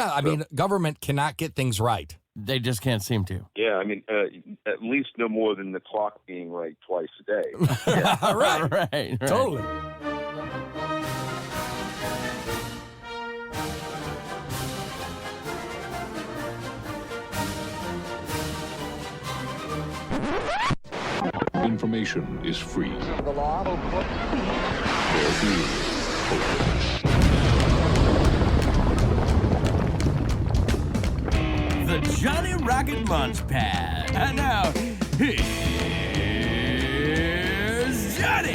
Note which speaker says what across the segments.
Speaker 1: Yeah, I mean, government cannot get things right.
Speaker 2: They just can't seem to.
Speaker 3: Yeah, I mean, at least no more than the clock being right twice a day.
Speaker 1: Yeah.
Speaker 2: right.
Speaker 1: Totally.
Speaker 4: Information is free.
Speaker 5: The law.
Speaker 4: Their ears open.
Speaker 2: The Johnny Rocket Launchpad. And now, here's Johnny.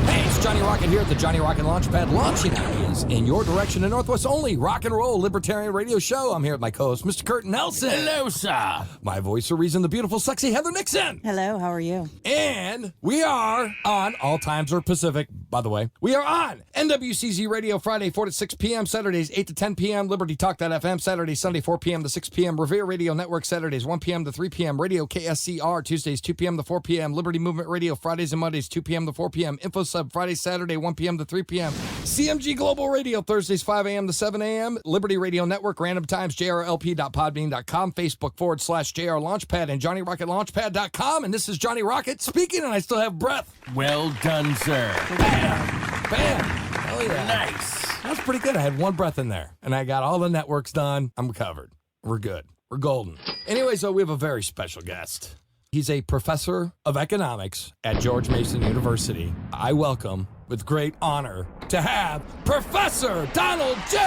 Speaker 1: Hey, it's Johnny Rocket here at the Johnny Rocket Launchpad, launching ideas in your direction in Northwest only rock and roll libertarian radio show. I'm here with my co-host, Mr. Kurt Nelson.
Speaker 2: Hello, sir.
Speaker 1: My voice of reason, the beautiful, sexy Heather Nixon.
Speaker 6: Hello, how are you?
Speaker 1: And we are on, all times are Pacific, by the way. We are on NWCZ Radio Friday, 4 to 6 p.m., Saturdays, 8 to 10 p.m., Liberty Talk.fm, Saturday, Sunday, 4 p.m. to 6 p.m., Revere Radio Network, Saturdays, 1 p.m. to 3 p.m., Radio KSCR, Tuesdays, 2 p.m. to 4 p.m., Liberty Movement Radio, Fridays and Mondays, 2 p.m. to 4 p.m., InfoSub, Friday, Saturday, 1 p.m. to 3 p.m., CMG Global Radio, Thursdays, 5 a.m. to 7 a.m., Liberty Radio Network, Random Times, jrlp.podbean.com, Facebook/JR Launchpad, and JohnnyRocketLaunchpad.com, and this is Johnny Rocket speaking, and I still have breath.
Speaker 2: Well done, sir.
Speaker 1: Bam! Hell yeah.
Speaker 2: Nice.
Speaker 1: That's pretty good. I had one breath in there, and I got all the networks done. I'm covered. We're good. We're golden. Anyway, so we have a very special guest. He's a professor of economics at George Mason University. I welcome, with great honor, to have Professor Donald J.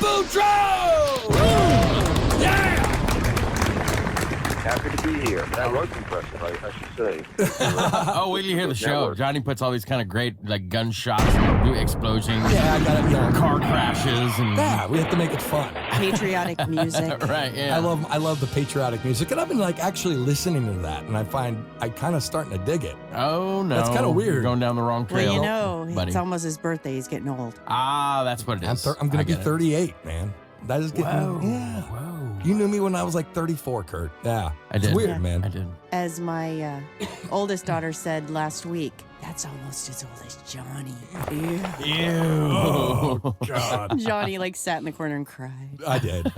Speaker 1: Boudreaux! Yeah!
Speaker 3: Happy to be here. That was impressive, I should say.
Speaker 2: Oh, wait till you hear the show. Johnny puts all these kind of great, like, gunshots and explosions.
Speaker 1: Yeah, I got it. Yeah.
Speaker 2: Car crashes and...
Speaker 1: Yeah, we have to make it fun.
Speaker 6: Patriotic music.
Speaker 2: Right, yeah.
Speaker 1: I love the patriotic music, and I've been like actually listening to that, and I find I kind of starting to dig it.
Speaker 2: Oh, no.
Speaker 1: That's kinda weird.
Speaker 2: You're going down the wrong trail.
Speaker 6: Well, you know,
Speaker 2: buddy.
Speaker 6: it's almost his birthday. He's getting old.
Speaker 2: Ah, that's what it is.
Speaker 1: I'm going to be
Speaker 2: I get it.
Speaker 1: 38, man. That is getting...
Speaker 2: Whoa.
Speaker 1: Yeah.
Speaker 2: Whoa.
Speaker 1: You knew me when I was like 34, Kurt. Yeah.
Speaker 2: I did.
Speaker 1: It's weird,
Speaker 6: Yeah.
Speaker 1: man.
Speaker 2: I did.
Speaker 6: As my oldest daughter said last week, that's almost as old as Johnny. Ew.
Speaker 1: Oh, God.
Speaker 6: Johnny like sat in the corner and cried.
Speaker 1: I did.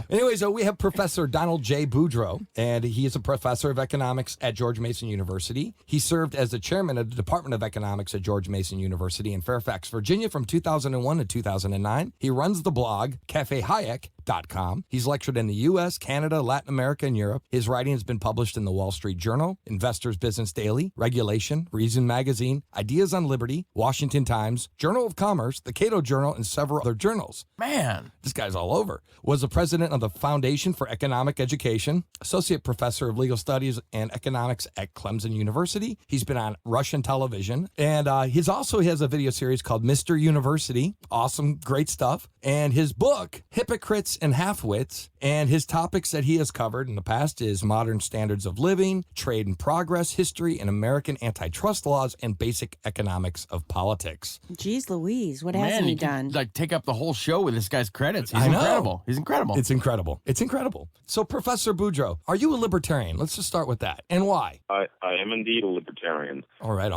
Speaker 1: Anyway, so we have Professor Donald J. Boudreaux, and he is a professor of economics at George Mason University. He served as the chairman of the Department of Economics at George Mason University in Fairfax, Virginia from 2001 to 2009. He runs the blog CafeHayek.com. He's lectured in the U.S., Canada, Latin America, and Europe. His writing has been published in the Wall Street Journal, Investors Business Daily, Regulation, Reason Magazine, Ideas on Liberty, Washington Times, Journal of Commerce, the Cato Journal, and several other journals.
Speaker 2: Man.
Speaker 1: This guy's all over. Was the president of the Foundation for Economic Education, associate professor of legal studies and economics at Clemson University. He's been on Russian television, and he also has a video series called Mr. University. Awesome, great stuff. And his book, Hypocrites and Half-Wits, and his topics that he has covered in the past is modern standards of living, trade and progress, history and American antitrust laws, and basic economics of politics.
Speaker 6: Jeez Louise, what
Speaker 2: Man,
Speaker 6: hasn't he
Speaker 2: you could,
Speaker 6: done?
Speaker 2: like, take up the whole show with this guy's credits. He's
Speaker 1: I know.
Speaker 2: incredible. He's incredible.
Speaker 1: It's incredible. It's incredible. So, Professor Boudreaux, are you a libertarian? Let's just start with that. And why?
Speaker 3: I am indeed a libertarian.
Speaker 1: All right.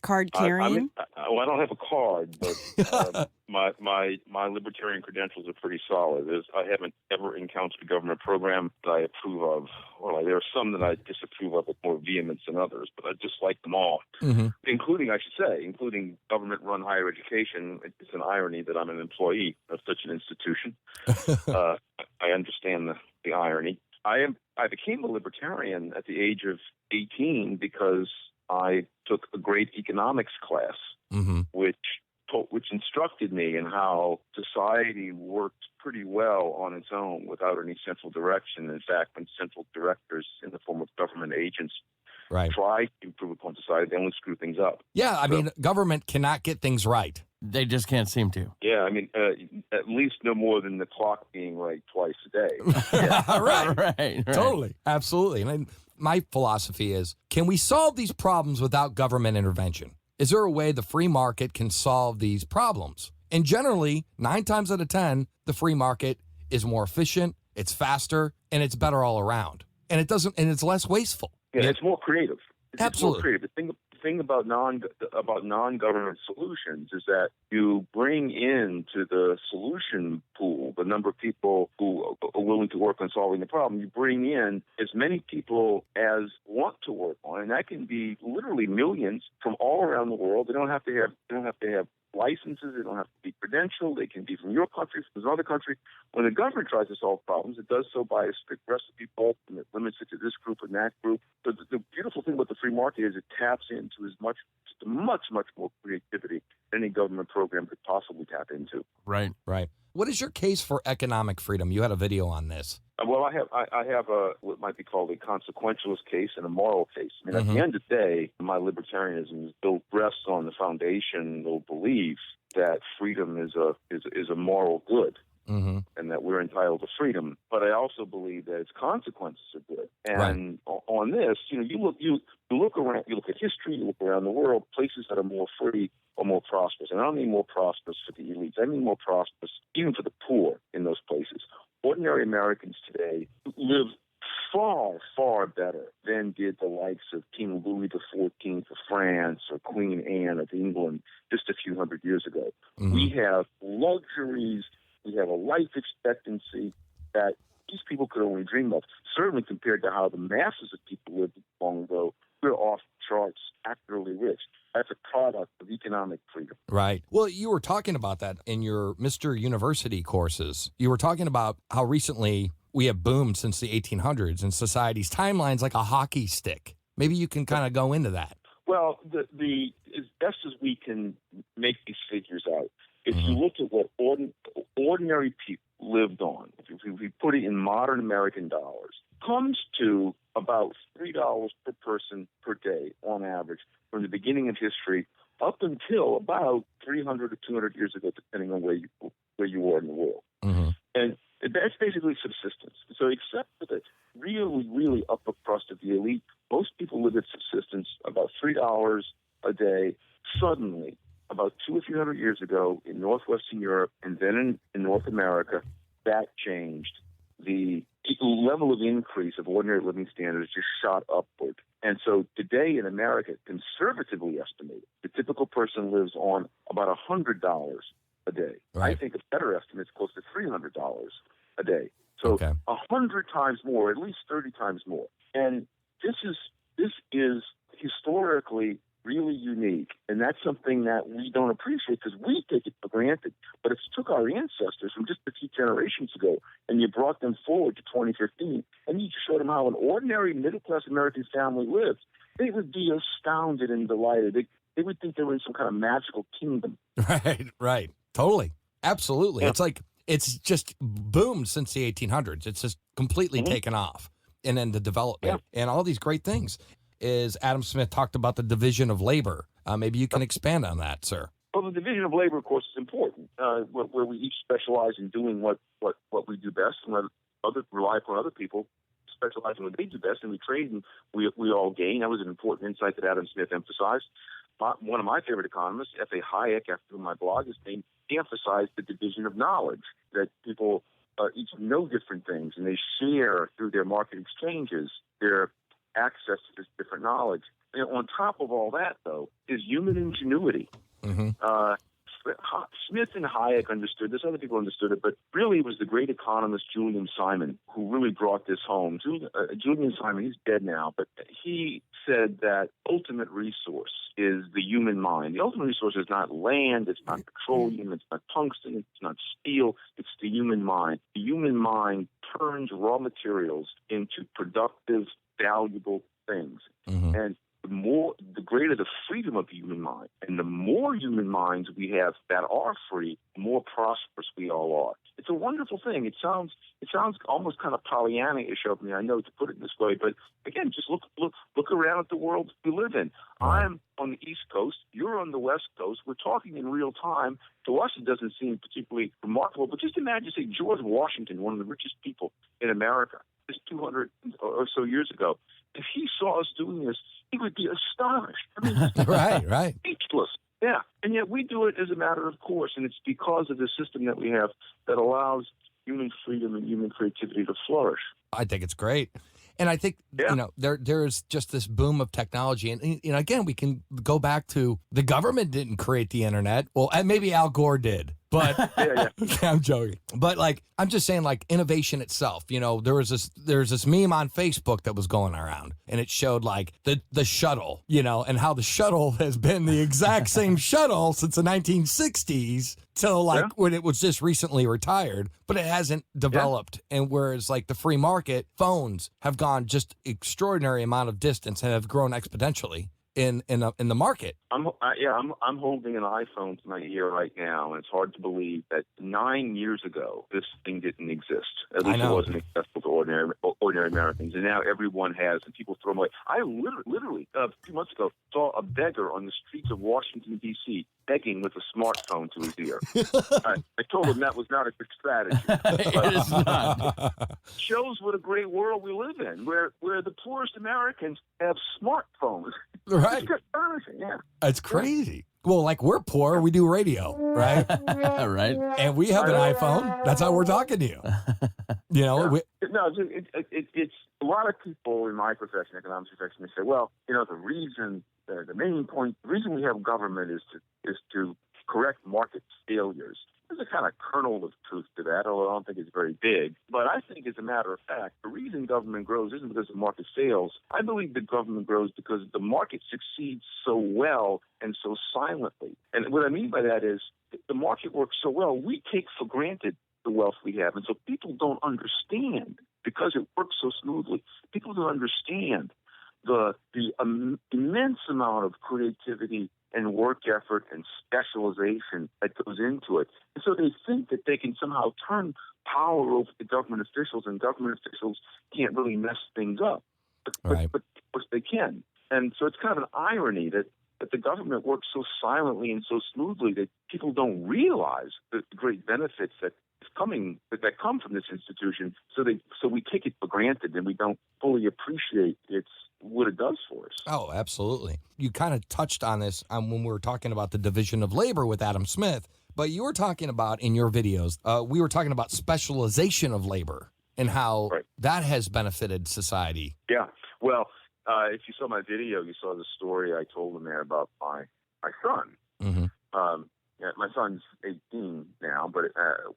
Speaker 6: Card
Speaker 3: I
Speaker 6: carrying?
Speaker 3: I don't have a card, but my libertarian credentials are pretty solid. I haven't ever encountered a government program that I approve of. Well, there are some that I disapprove of with more vehemence than others, but I just like them all, including government-run higher education. It's an irony that I'm an employee of such an institution. I understand the irony. I became a libertarian at the age of 18 because I took a great economics class, which instructed me in how society worked pretty well on its own without any central direction. In fact, when central directors in the form of government agents try to improve upon society, they only screw things up.
Speaker 1: Yeah, I mean, government cannot get things right.
Speaker 2: They just can't seem to.
Speaker 3: Yeah, I mean, at least no more than the clock being right twice a day.
Speaker 1: Right. Totally. Absolutely. And my philosophy is, can we solve these problems without government intervention? Is there a way the free market can solve these problems? And generally, 9 times out of 10, the free market is more efficient, it's faster, and it's better all around. And it's less wasteful.
Speaker 3: Yeah, it's more creative. It's
Speaker 1: Absolutely.
Speaker 3: more creative. The thing about non-government solutions is that you bring into the solution pool the number of people who are willing to work on solving the problem. You bring in as many people as want to work on it, and that can be literally millions from all around the world. They don't have to have licenses. They don't have to be credentialed. They can be from your country, from another country. When the government tries to solve problems, it does so by a strict recipe book, and it limits it to this group and that group. But the beautiful thing about the free market is it taps into much more creativity than any government program could possibly tap into.
Speaker 2: Right.
Speaker 1: Right. What is your case for economic freedom? You had a video on this.
Speaker 3: Well, I have what might be called a consequentialist case and a moral case. I mean, at the end of the day, my libertarianism is built rests on the foundational belief that freedom is a moral good. And that we're entitled to freedom, but I also believe that its consequences are good. And on this, you look around, you look at history, you look around the world, places that are more free or more prosperous. And I don't mean more prosperous for the elites. I mean more prosperous even for the poor in those places. Ordinary Americans today live far, far better than did the likes of King Louis XIV of France or Queen Anne of England just a few hundred years ago. We have luxuries. We have a life expectancy that these people could only dream of. Certainly compared to how the masses of people lived long ago, we're off the charts, accurately rich. That's a product of economic freedom.
Speaker 1: Right. Well, you were talking about that in your Mr. University courses. You were talking about how recently we have boomed since the 1800s and society's timeline's like a hockey stick. Maybe you can kind of go into that.
Speaker 3: Well, the as best as we can make these figures out, if you look at what ordinary people lived on, if we put it in modern American dollars, comes to about $3 per person per day on average from the beginning of history up until about 300 or 200 years ago, depending on where you were in the world. And that's basically subsistence. So except for the really, really upper crust of the elite, most people live at subsistence about $3 a day. Suddenly, about 200 or 300 years ago in northwestern Europe and then in North America, that changed. The level of increase of ordinary living standards just shot upward. And so today in America, conservatively estimated, the typical person lives on about $100 a day.
Speaker 1: Right.
Speaker 3: I think a better estimate is close to $300 a day. So 100 times more, at least 30 times more. And this is historically really unique, and that's something that we don't appreciate because we take it for granted. But if you took our ancestors from just a few generations ago and you brought them forward to 2015 and you showed them how an ordinary middle-class American family lives, they would be astounded and delighted. They would think they were in some kind of magical kingdom.
Speaker 1: Right. Totally. Absolutely. Yeah. It's just boomed since the 1800s. It's just completely taken off. And then the development and all these great things. Is Adam Smith talked about the division of labor. Maybe you can expand on that, sir.
Speaker 3: Well, the division of labor, of course, is important, where we each specialize in doing what we do best, and let rely upon other people specialize in what they do best, and we trade and we all gain. That was an important insight that Adam Smith emphasized. One of my favorite economists, F.A. Hayek, after whom my blog is named, he emphasized the division of knowledge, that people each know different things, and they share through their market exchanges their access to this different knowledge. And on top of all that, though, is human ingenuity. Smith and Hayek understood this. Other people understood it, but really it was the great economist Julian Simon who really brought this home. Julian Simon, he's dead now, but he said that ultimate resource is the human mind. The ultimate resource is not land, it's not petroleum, it's not tungsten, it's not steel, it's the human mind. The human mind turns raw materials into productive, valuable things. And the greater the freedom of the human mind, and the more human minds we have that are free, the more prosperous we all are. It's a wonderful thing. It sounds almost kind of Pollyanna-ish of me, I know, to put it this way, but again, just look around at the world we live in. I'm on the East Coast, you're on the West Coast, we're talking in real time. To us, it doesn't seem particularly remarkable, but just imagine, say, George Washington, one of the richest people in America, just 200 or so years ago. If he saw us doing this, he would be astonished. I mean,
Speaker 1: right.
Speaker 3: Speechless. Yeah. And yet we do it as a matter of course, and it's because of the system that we have that allows human freedom and human creativity to flourish.
Speaker 1: I think it's great. And I think, there's just this boom of technology. And, again, we can go back to the government didn't create the internet. Well, maybe Al Gore did. But I'm joking. But I'm just saying, innovation itself. There's this meme on Facebook that was going around, and it showed the shuttle, and how the shuttle has been the exact same shuttle since the 1960s till when it was just recently retired, but it hasn't developed. And whereas the free market phones have gone just extraordinary amount of distance and have grown exponentially in the market.
Speaker 3: I'm holding an iPhone to my ear right now, and it's hard to believe that 9 years ago this thing didn't exist. At least it wasn't accessible to ordinary Americans, and now everyone has, and people throw them away. I literally a few months ago saw a beggar on the streets of Washington D.C. begging with a smartphone to his ear. I told him that was not a good strategy.
Speaker 2: It is not.
Speaker 3: Shows what a great world we live in, where the poorest Americans have smartphones.
Speaker 1: Right.
Speaker 3: Yeah.
Speaker 1: It's crazy. Well, we're poor, we do radio, right?
Speaker 2: Right.
Speaker 1: And we have an iPhone. That's how we're talking to you.
Speaker 3: It's a lot of people in my profession, economics profession, they say, well, the reason we have government is to correct market failures. There's a kind of kernel of truth to that, although I don't think it's very big. But I think, as a matter of fact, the reason government grows isn't because the market fails. I believe the government grows because the market succeeds so well and so silently. And what I mean by that is the market works so well, we take for granted the wealth we have. And so people don't understand, because it works so smoothly, people don't understand the immense amount of creativity and work effort and specialization that goes into it. And so they think that they can somehow turn power over to government officials, and government officials can't really mess things up. But of course they can. And so it's kind of an irony that the government works so silently and so smoothly that people don't realize the great benefits that come from this institution. So we take it for granted, and we don't fully appreciate what it does for us.
Speaker 1: Oh, absolutely. You kind of touched on this when we were talking about the division of labor with Adam Smith, but you were talking about in your videos, we were talking about specialization of labor and how that has benefited society.
Speaker 3: Yeah. Well, if you saw my video, you saw the story I told in there about my son.
Speaker 1: Mm-hmm.
Speaker 3: My son's 18 now, but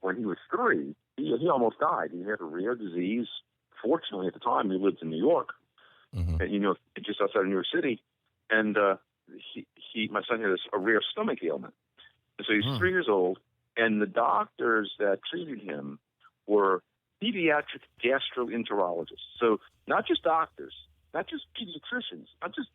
Speaker 3: when he was 3, he almost died. He had a rare disease. Fortunately, at the time, he lived in New York.
Speaker 1: Mm-hmm.
Speaker 3: And, just outside of New York City. And my son had a rare stomach ailment. And so he's 3 years old, and the doctors that treated him were pediatric gastroenterologists. So not just doctors, not just pediatricians, not just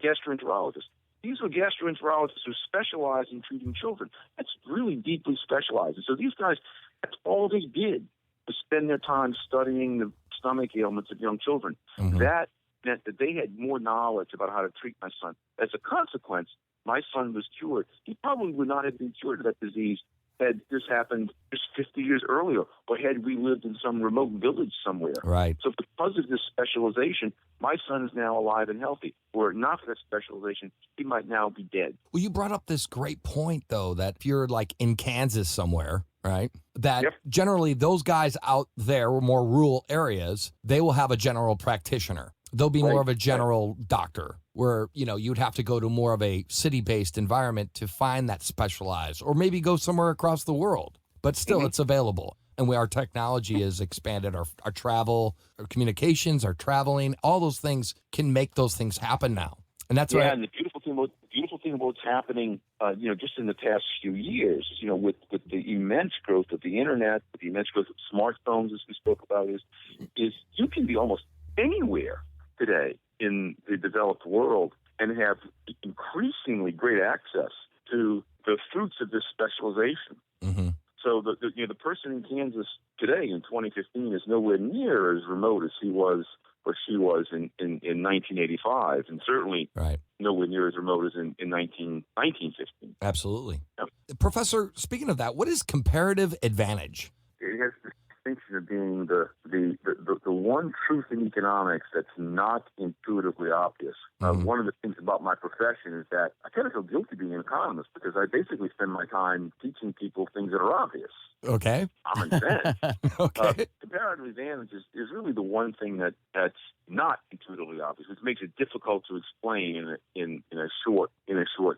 Speaker 3: gastroenterologists. These were gastroenterologists who specialize in treating children. That's really deeply specialized. And so these guys, that's all they did, was spend their time studying the stomach ailments of young children.
Speaker 1: Mm-hmm.
Speaker 3: That meant that they had more knowledge about how to treat my son. As a consequence, my son was cured. He probably would not have been cured of that disease had this happened just 50 years earlier, or had we lived in some remote village somewhere.
Speaker 1: Right.
Speaker 3: So because of this specialization, my son is now alive and healthy. Were it not for that specialization, he might now be dead.
Speaker 1: Well, you brought up this great point, though, that if you're in Kansas somewhere, right, that generally those guys out there, more rural areas, they will have a general practitioner. They'll be more of a general doctor, where, you'd have to go to more of a city-based environment to find that specialized, or maybe go somewhere across the world. But still, it's available. And our technology has expanded, our travel, our communications, our traveling, all those things can make those things happen now. And that's right.
Speaker 3: And the beautiful thing about what's happening, just in the past few years, with the immense growth of the internet, with the immense growth of smartphones, as we spoke about, is you can be almost anywhere today in the developed world and have increasingly great access to the fruits of this specialization.
Speaker 1: Mm-hmm.
Speaker 3: So the person in Kansas today in 2015 is nowhere near as remote as he was or she was in 1985, and certainly nowhere near as remote as in 1915.
Speaker 1: Absolutely.
Speaker 3: Yep.
Speaker 1: Professor, speaking of that, what is comparative advantage?
Speaker 3: It has the distinction reputation of being the one truth in economics that's not intuitively obvious. One of the things about my profession is that I kind of feel guilty being an economist because I basically spend my time teaching people things that are obvious.
Speaker 1: Okay.
Speaker 3: Common sense.
Speaker 1: Okay.
Speaker 3: Comparative advantage is really the one thing that's not intuitively obvious, which makes it difficult to explain in a short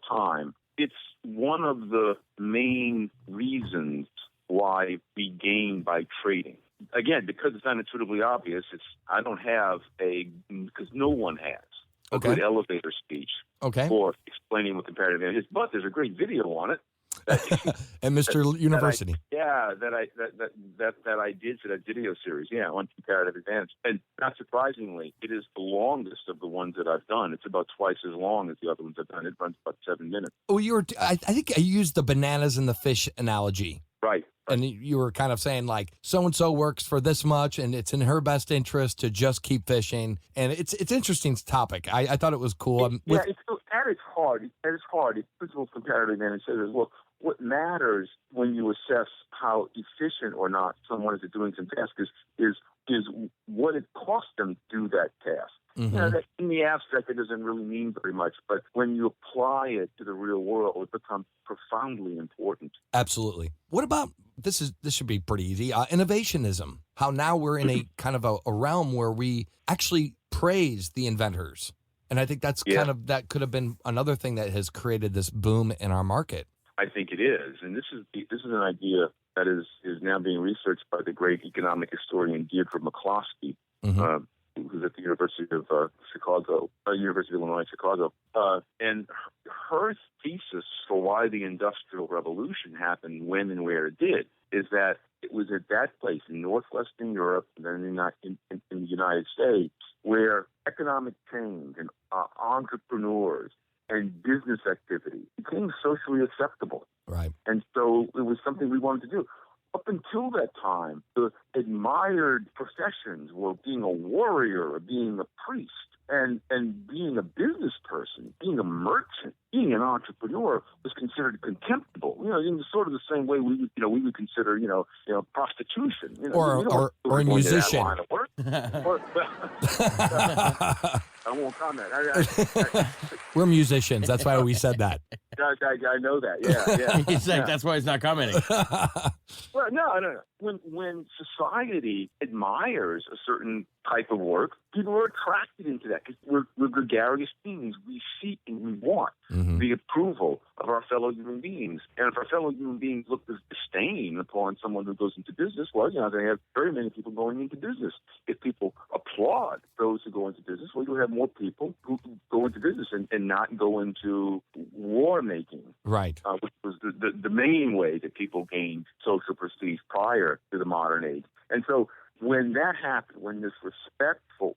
Speaker 3: time. It's one of the main reasons why we gain by trading. Again, because it's not intuitively obvious, because no one has a good elevator speech for explaining what comparative advantage is. But there's a great video on it.
Speaker 1: And Mr. University.
Speaker 3: That I did for that video series, on comparative advantage. And not surprisingly, it is the longest of the ones that I've done. It's about twice as long as the other ones I've done. It runs about 7 minutes.
Speaker 1: Oh, I think I used the bananas and the fish analogy.
Speaker 3: Right.
Speaker 1: And you were kind of saying like so-and-so works for this much and it's in her best interest to just keep fishing. And it's interesting topic. I thought it was cool.
Speaker 3: At its heart, it's principle comparative advantage says, well, what matters when you assess how efficient or not someone is at doing some task is what it costs them to do that task.
Speaker 1: Mm-hmm.
Speaker 3: That in the abstract, it doesn't really mean very much, but when you apply it to the real world, it becomes profoundly important.
Speaker 1: Absolutely. What about this should be pretty easy. Innovationism. How now we're in a kind of a realm where we actually praise the inventors, and I think that's that could have been another thing that has created this boom in our market.
Speaker 3: I think it is, and this is an idea that is now being researched by the great economic historian Deirdre McCloskey, who's at the University of University of Illinois, Chicago. And her thesis for why the Industrial Revolution happened when and where it did is that it was at that place in northwestern Europe and then in the United States where economic change and entrepreneurs and business activity became socially acceptable.
Speaker 1: Right.
Speaker 3: And so it was something we wanted to do. Up until that time, the admired professions were being a warrior, or being a priest, and being a business person, being a merchant, being an entrepreneur was considered contemptible. In sort of the same way we would consider prostitution.
Speaker 1: Or a musician.
Speaker 3: I won't comment.
Speaker 1: We're musicians. That's why we said that.
Speaker 3: I know that. Yeah.
Speaker 2: He's like, that's why he's not commenting.
Speaker 3: Well, no. When society admires a certain type of work, people are attracted into that because we're gregarious beings. We seek and we want the approval of our fellow human beings. And if our fellow human beings look with disdain upon someone who goes into business, well, they have very many people going into business. If people applaud those who go into business, well, you'll have more people who go into business and not go into war making.
Speaker 1: Right.
Speaker 3: Which was the main way that people gained social prestige prior to the modern age. And so when that happened, when this respect for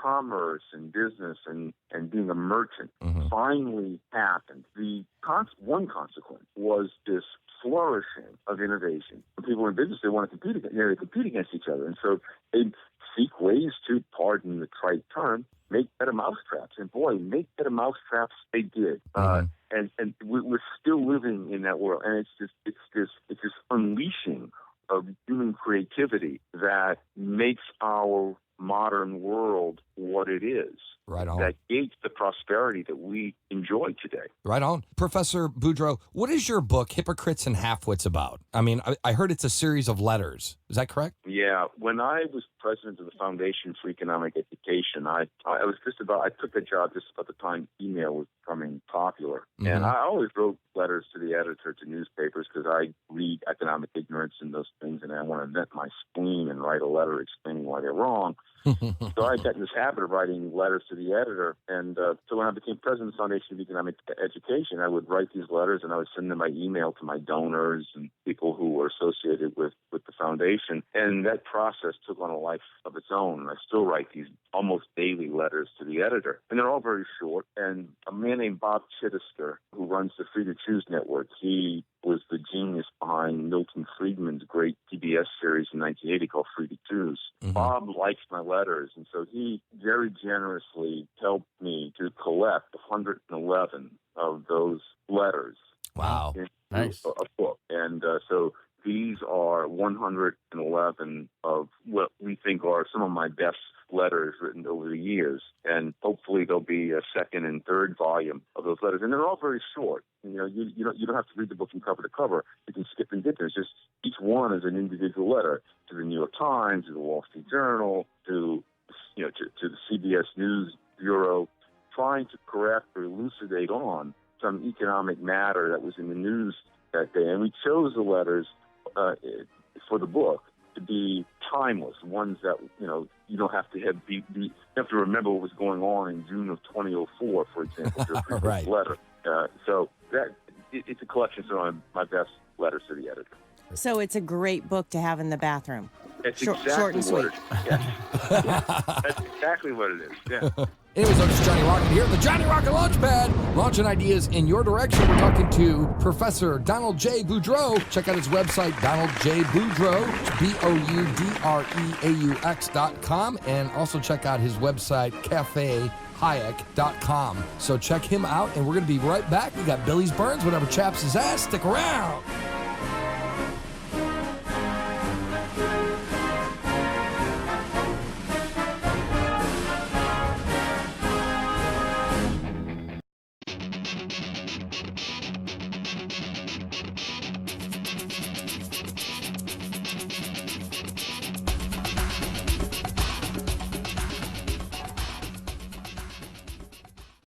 Speaker 3: commerce and business and being a merchant finally happened, one consequence was this flourishing of innovation. When people were in business, they want to compete against each other. And so they seek ways to, pardon the trite term, make better mousetraps. And boy, make better mousetraps they did. And we're still living in that world. And it's this unleashing of human creativity that makes our modern world what it is.
Speaker 1: Right on.
Speaker 3: That gates the prosperity that we enjoy today.
Speaker 1: Right on. Professor Boudreaux, what is your book, Hypocrites and Half-Wits, about? I mean, I heard it's a series of letters. Is that correct?
Speaker 3: Yeah. When I was president of the Foundation for Economic Education, I took the job just about the time email was becoming popular. And I always wrote letters to the editor to newspapers because I read economic ignorance and those things, and I want to vent my spleen and write a letter explaining why they're wrong. So I got in this habit of writing letters to the editor. And so when I became president of the Foundation of Economic Education, I would write these letters and I would send them by email to my donors and people who were associated with the foundation. And that process took on a life of its own. And I still write these almost daily letters to the editor. And they're all very short. And a man named Bob Chittister, who runs the Free to Choose Network, he was the genius behind Milton Friedman's great PBS series in 1980 called Free to Choose. Bob likes my letters, and so he very generously helped me to collect 111 of those letters.
Speaker 1: Wow.
Speaker 3: Into
Speaker 2: Nice.
Speaker 3: a book. And so these are 111 of what we think are some of my best letters written over the years, and hopefully there'll be a second and third volume of those letters, and they're all very short. You don't have to read the book from cover to cover. You can skip and get there. It's just each one is an individual letter to the New York Times, to the Wall Street Journal, to the CBS News Bureau, trying to correct or elucidate on some economic matter that was in the news that day. And we chose the letters for the book to be timeless, ones that you don't have to you have to remember what was going on in June of 2004, for example, to read
Speaker 1: Right.
Speaker 3: this letter. So that it's a collection of my best letters to the editor.
Speaker 6: So it's a great book to have in the bathroom.
Speaker 3: That's
Speaker 6: Short
Speaker 3: exactly
Speaker 6: and
Speaker 3: what
Speaker 6: sweet.
Speaker 3: Yeah. That's exactly what it is. Yeah.
Speaker 1: Anyways, folks, Johnny Rocket here at the Johnny Rocket Launchpad, launching ideas in your direction. We're talking to Professor Donald J. Boudreaux. Check out his website, Donald J. Boudreaux, BOUDREAUX.com, and also check out his website, CafeHayek.com. So check him out, and we're going to be right back. We got Billy's Burns, whatever chaps his ass. Stick around.